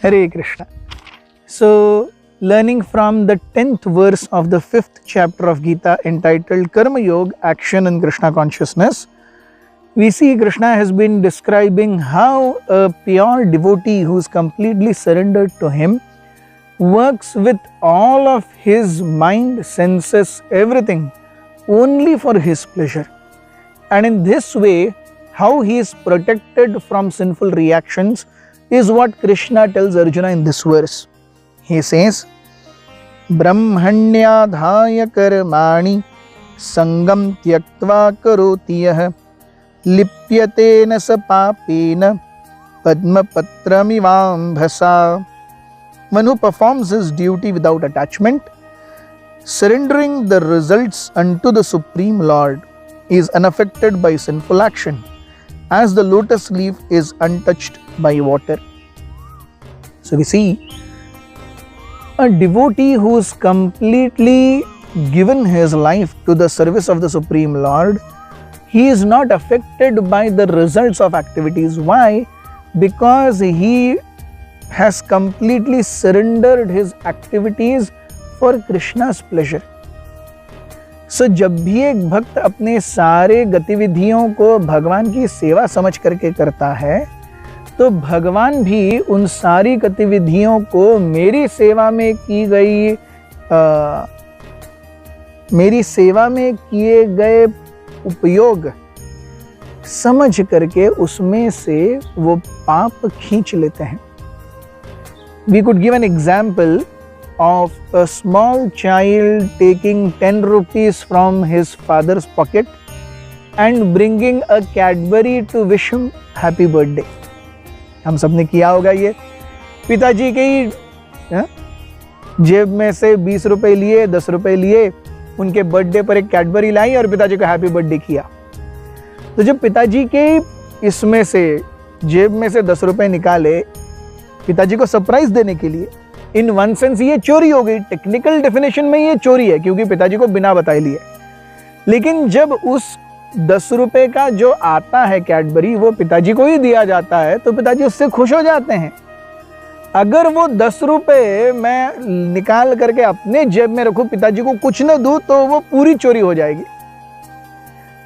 Hare Krishna. So, learning from the 10th verse of the 5th chapter of Gita entitled Karma Yoga, Action and Krishna Consciousness, we see Krishna has been describing how a pure devotee who is completely surrendered to him works with all of his mind, senses, everything only for his pleasure. And in this way, how he is protected from sinful reactions is what Krishna tells Arjuna in this verse. He says, Brahmanyadhaya karmani sangam tyaktva karoti yah lipyatena sa papena padmapatramivambhasa. One who performs his duty without attachment, surrendering the results unto the Supreme Lord, is unaffected by sinful action, as the lotus leaf is untouched by water. So we see a devotee who is completely given his life to the service of the Supreme Lord, he is not affected by the results of activities. Why? Because he has completely surrendered his activities for Krishna's pleasure. So जब भी एक भक्त अपने सारे गतिविधियों को भगवान की सेवा समझ करके करता है, तो भगवान भी उन सारी गतिविधियों को मेरी सेवा में किए गए उपयोग समझ करके उसमें से वो पाप खींच लेते हैं. We could give an example of a small child taking 10 rupees from his father's pocket and bringing a Cadbury to wish him happy birthday. हम सबने किया होगा ये. पिताजी के जेब में से 20 रुपए लिए, 10 रुपए लिए, उनके बर्थडे पर एक कैडबरी लाई और पिताजी को हैप्पी बर्थडे किया. तो जब पिताजी के इसमें से जेब में से 10 रुपए निकाले पिताजी को सरप्राइज देने के लिए, इन वन सेंस ये चोरी हो गई. टेक्निकल डेफिनेशन में ये चोरी है क्योंकि पिताजी को बिना बताए लिए. लेकिन जब उस 10 रुपए का जो आता है कैडबरी वो पिताजी को ही दिया जाता है तो पिताजी उससे खुश हो जाते हैं. अगर वो 10 रुपए मैं निकाल करके अपने जेब में रखूं, पिताजी को कुछ न दूं, तो वो पूरी चोरी हो जाएगी.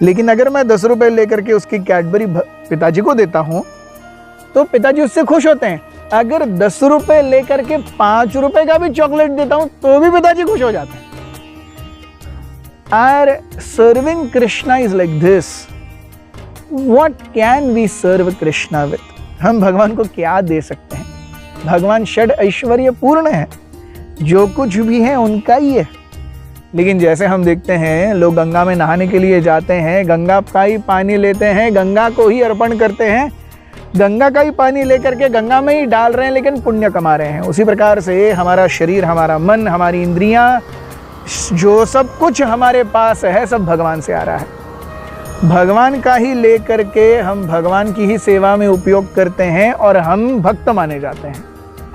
लेकिन अगर मैं 10 रुपए लेकर के उसकी कैडबरी पिताजी को देता हूं तो पिताजी उससे खुश होते हैं. अगर 10 रुपए लेकर के 5 रुपए का भी चॉकलेट देता हूं तो भी पिताजी खुश हो जाते हैं. Our serving Krishna is like this. What can we serve Krishna with? हम भगवान को क्या दे सकते हैं? भगवान षड ऐश्वर्य पूर्ण है, जो कुछ भी है उनका ही है. लेकिन जैसे हम देखते हैं लोग गंगा में नहाने के लिए जाते हैं, गंगा का ही पानी लेते हैं, गंगा को ही अर्पण करते हैं, गंगा का ही पानी लेकर के गंगा में ही डाल रहे हैं, लेकिन पुण्य कमा रहे हैं. उसी प्रकार से हमारा शरीर, हमारा मन, हमारी इंद्रियां, जो सब कुछ हमारे पास है सब भगवान से आ रहा है. भगवान का ही लेकर के हम भगवान की ही सेवा में उपयोग करते हैं और हम भक्त माने जाते हैं.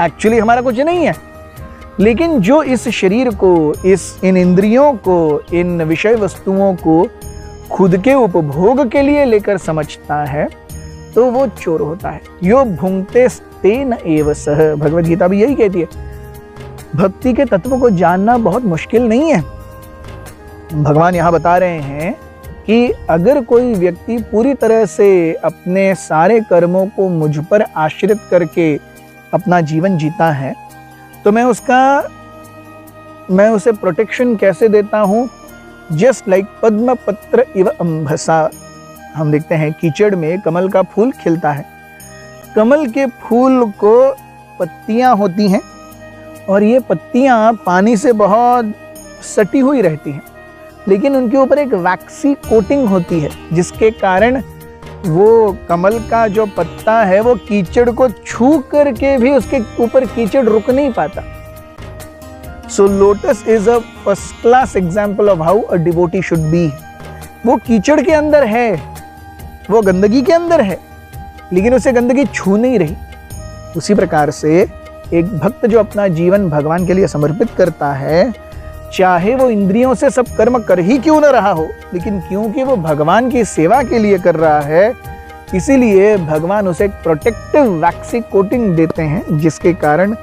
एक्चुअली हमारा कुछ नहीं है. लेकिन जो इस शरीर को, इन इंद्रियों को, इन विषय वस्तुओं को खुद के उपभोग के लिए लेकर समझता है तो वो चोर होता है. यो भुंक्ते तेन एव सह. भगवद गीता भी यही कहती है. भक्ति के तत्व को जानना बहुत मुश्किल नहीं है. भगवान यहाँ बता रहे हैं कि अगर कोई व्यक्ति पूरी तरह से अपने सारे कर्मों को मुझ पर आश्रित करके अपना जीवन जीता है तो मैं उसे प्रोटेक्शन कैसे देता हूँ? जस्ट लाइक पद्म पत्र इव अम्भसा. हम देखते हैं कीचड़ में कमल का फूल खिलता है. कमल के फूल को पत्तियां होती हैं और ये पत्तियां पानी से बहुत सटी हुई रहती हैं, लेकिन उनके ऊपर एक वैक्सी कोटिंग होती है जिसके कारण वो कमल का जो पत्ता है वो कीचड़ को छू करके भी उसके ऊपर कीचड़ रुक नहीं पाता. So lotus is a first class example of how a devotee should be. वो कीचड़ के अंदर है, वो गंदगी के अंदर है, लेकिन उसे गंदगी छू नहीं रही. उसी प्रकार से एक भक्त जो अपना जीवन भगवान के लिए समर्पित करता है, चाहे वो इंद्रियों से सब कर्म कर ही क्यों न रहा हो, लेकिन क्योंकि वो भगवान की सेवा के लिए कर रहा है, इसीलिए भगवान उसे एक प्रोटेक्टिव वैक्सी कोटिंग देते हैं, जिसके कारण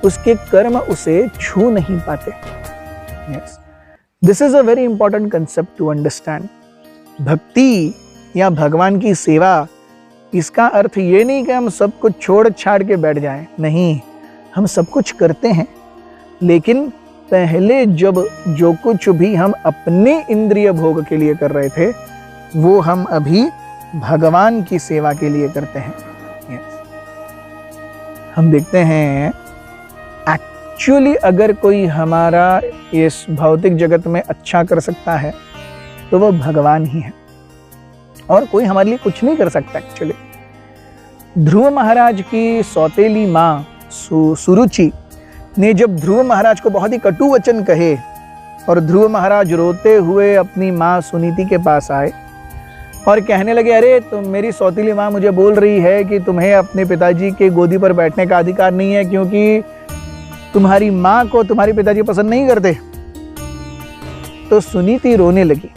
उसके कर्म उसे छू नहीं पाते। Yes, this is a very important concept to understand. भक्ति या भगवान की सेवा, इसका अर्थ ये नहीं कि हम सब कुछ छोड़ छाड़ के बैठ जाएं। नहीं, हम सब कुछ करते हैं, लेकिन पहले जब जो कुछ भी हम अपने इंद्रिय भोग के लिए कर रहे थे, वो हम अभी भगवान की सेवा के लिए करते हैं। yes. हम देखते हैं एक्चुअली अगर कोई हमारा इस भौतिक जगत में अच्छा कर सकता है तो वो भगवान ही है, और कोई हमारे लिए कुछ नहीं कर सकता। एक्चुअली ध्रुव महाराज की सौतेली माँ सुरुचि ने जब ध्रुव महाराज को बहुत ही कटु वचन कहे और ध्रुव महाराज रोते हुए अपनी माँ सुनीति के पास आए और कहने लगे, अरे तुम, मेरी सौतेली माँ मुझे बोल रही है कि तुम्हें अपने पिताजी के गोदी पर बैठने का अधिकार नहीं है, क्योंकि तुम्हारी माँ को तुम्हारे पिताजी पसंद नहीं करते। तो सुनीति रोने लगी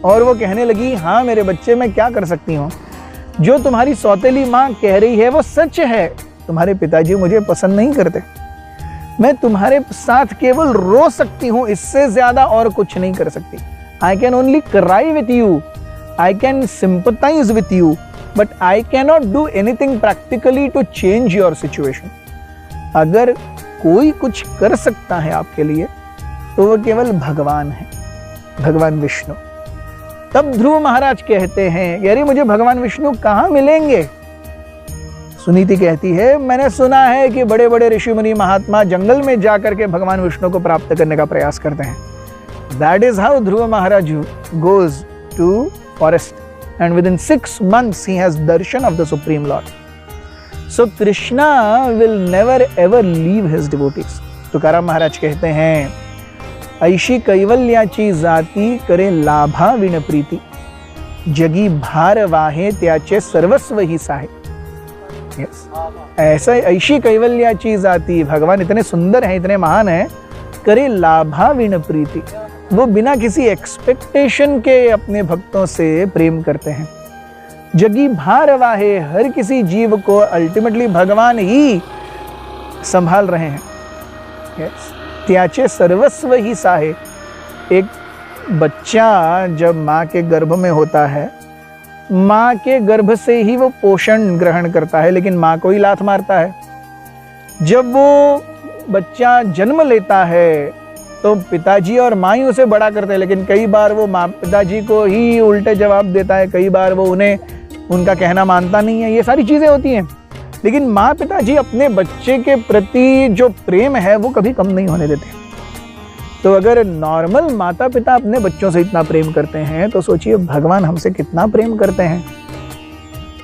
और वो कहने लगी, हाँ मेरे बच्चे, मैं क्या कर सकती हूँ, जो तुम्हारी सौतेली माँ कह रही है वो सच है। तुम्हारे पिताजी मुझे पसंद नहीं करते, मैं तुम्हारे साथ केवल रो सकती हूँ, इससे ज्यादा और कुछ नहीं कर सकती। I can only cry with you, I can sympathise with you, but I cannot do anything practically to change your situation. अगर कोई कुछ कर सकता है आपके लिए तो वो केवल भगवान है, भगवान विष्णु। तब ध्रुव महाराज कहते हैं, अरे मुझे भगवान विष्णु कहाँ मिलेंगे? सुनीति कहती है, मैंने सुना है कि बड़े बड़े ऋषि मुनि महात्मा जंगल में जाकर के भगवान विष्णु को प्राप्त करने का प्रयास करते हैं। That is how Dhruv Maharaj goes to forest and within 6 months he has darshan of the supreme lord. So Krishna will never ever leave his devotees. Tukaram Maharaj कहते हैं, ऐशी कैवल्याची जाती करे लाभा विण प्रीती, जगी भार वाहे त्याचे सर्वस्व ही साहे। yes. ऐसा ऐशी कैवल्याची जाती, भगवान इतने सुंदर हैं, इतने महान हैं, करे लाभा विण प्रीति, वो बिना किसी एक्सपेक्टेशन के अपने भक्तों से प्रेम करते हैं। जगी भार वाहे, हर किसी जीव को अल्टीमेटली भगवान ही संभाल रहे हैं। yes. त्याचे सर्वस्व ही साहे। एक बच्चा जब माँ के गर्भ में होता है, माँ के गर्भ से ही वो पोषण ग्रहण करता है, लेकिन माँ को ही लात मारता है। जब वो बच्चा जन्म लेता है तो पिताजी और माँ ही उसे बड़ा करते हैं, लेकिन कई बार वो माँ पिताजी को ही उल्टे जवाब देता है, कई बार वो उन्हें उनका कहना मानता नहीं है। ये सारी चीज़ें होती हैं, लेकिन माँ पिताजी अपने बच्चे के प्रति जो प्रेम है वो कभी कम नहीं होने देते। तो अगर नॉर्मल माता पिता अपने बच्चों से इतना प्रेम करते हैं, तो सोचिए भगवान हमसे कितना प्रेम करते हैं।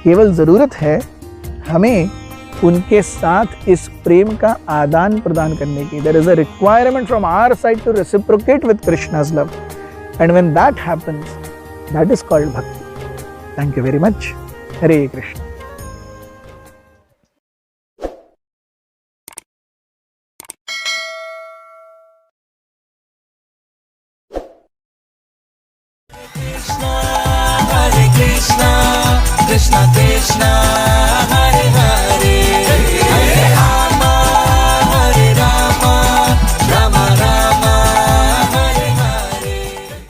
केवल ज़रूरत है हमें उनके साथ इस प्रेम का आदान प्रदान करने की। There is a requirement from our side to reciprocate with Krishna's love, and when that happens, that is called bhakti. Thank you very much. Hare Krishna. Krishna Krishna Krishna